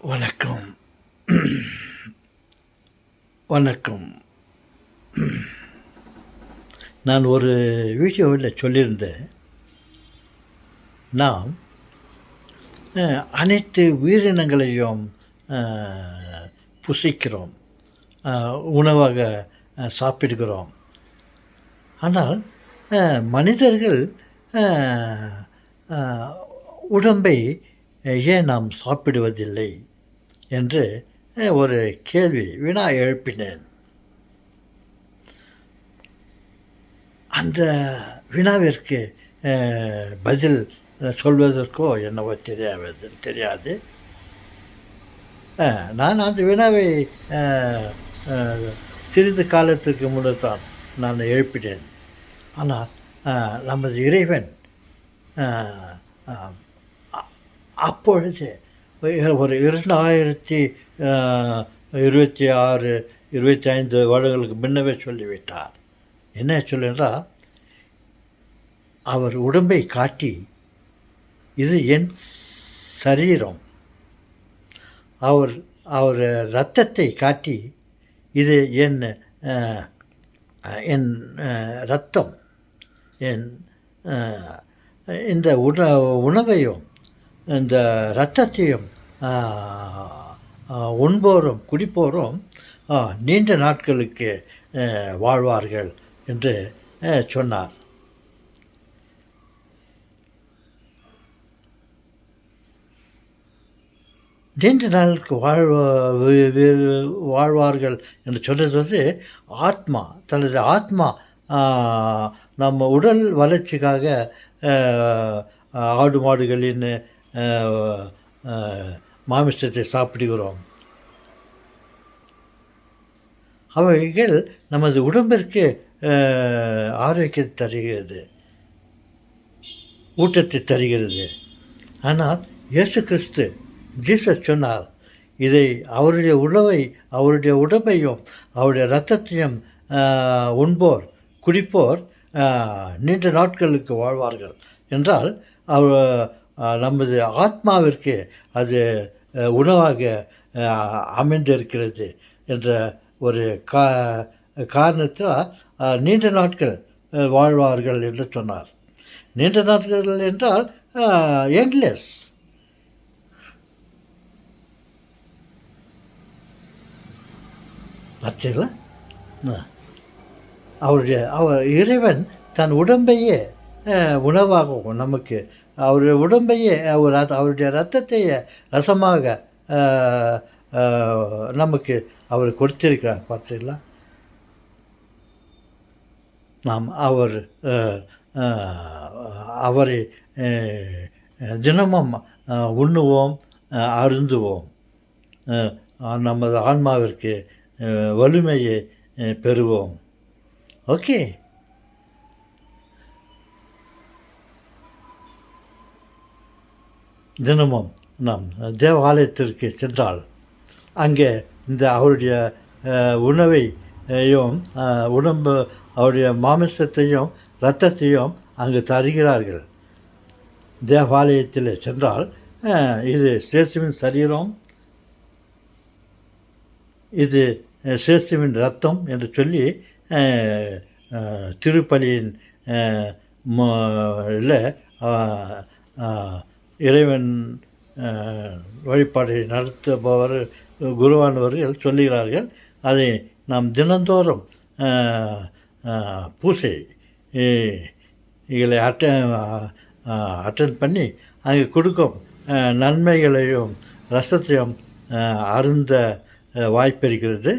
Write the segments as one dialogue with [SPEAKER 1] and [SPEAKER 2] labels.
[SPEAKER 1] வணக்கம். வணக்கம். நான் ஒரு வீடியோவில் சொல்லியிருந்தேன். நாம் அனைத்து உயிரினங்களையும் புசிக்கிறோம், உணவாக சாப்பிடுகிறோம். ஆனால் மனிதர்கள் உடம்பை ஏன் நாம் சாப்பிடுவதில்லை என்று ஒரு வினா எழுப்பினேன். அந்த வினாவிற்கு பதில் சொல்வதற்கோ என்னவோ தெரியாது. நான் அந்த வினாவை சிறிது காலத்துக்கு முன்னர் தான் நான் எழுப்பினேன். ஆனால் நமது இறைவன் அப்பொழுது ஒரு 2026 25 வருடங்களுக்கு முன்னவே சொல்லிவிட்டார். என்ன சொல்லுன்றால், அவர் உடம்பை காட்டி இது என் சரீரம், அவர் இரத்தத்தை காட்டி இது என் இரத்தம், இந்த உணவையும் இந்த இரத்தத்தையும் உண்போரும் குடிப்போரும் நீண்ட நாட்களுக்கு வாழ்வார்கள் என்று சொன்னார். நீண்ட நாளுக்கு வாழ்வார்கள் என்று சொன்னது ஆத்மா, தனது ஆத்மா நம்ம உடல் வளர்ச்சிக்காக ஆடு மாடுகளின் மாமிசத்தை சாப்பிடுகிறோம். அவைகள் நமது உடம்பிற்கு ஆரோக்கியத்தை தருகிறது, ஊட்டத்தை தருகிறது. ஆனால் இயேசு கிறிஸ்து ஜீசஸ் சொன்னார், இதை அவருடைய உடம்பையும் அவருடைய இரத்தத்தையும் உண்போர் குடிப்போர் நீண்ட நாட்களுக்கு வாழ்வார்கள் என்றால், நமது ஆத்மாவிற்கு அது உணவாக அமைந்திருக்கிறது என்ற ஒரு காரணத்தால் நீண்ட நாட்கள் வாழ்வார்கள் என்று சொன்னார். நீண்ட நாட்கள் என்றால் எண்ட்லெஸ். பார்த்தீங்களா? அவர் இறைவன் தன் உடம்பையே உணவாகவும் நமக்கு அவருடைய உடம்பையே அவருடைய இரத்தத்தையே ரசமாக நமக்கு அவர் கொடுத்திருக்கிறார். பார்த்தீங்களா? நாம் அவரை தினமும் உண்ணுவோம், அருந்துவோம். நமது ஆன்மாவிற்கு வலிமையை பெறுவோம். ஓகே. தினமும் நாம் தேவாலயத்திற்கு சென்றால் அங்கே இந்த அவருடைய உணவையும் அவருடைய மாமிசத்தையும் இரத்தத்தையும் அங்கு தருகிறார்கள். தேவாலயத்தில் சென்றால் இது இயேசுவின் சரீரம், இது இயேசுவின் இரத்தம் என்று சொல்லி திருப்பலியின் இறைவன் வழிபாட்டை நடத்துபவர் குருவானவர்கள் சொல்லுகிறார்கள். அதை நாம் தினந்தோறும் பூசை இகளை அட்டன் பண்ணி அங்கே கொடுக்கும் நன்மைகளையும் ரசத்தையும் அருந்த வாய்ப்பிருக்கிறது.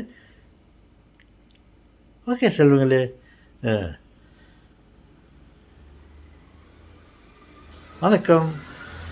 [SPEAKER 1] ஓகே செல்வங்களே, வணக்கம்.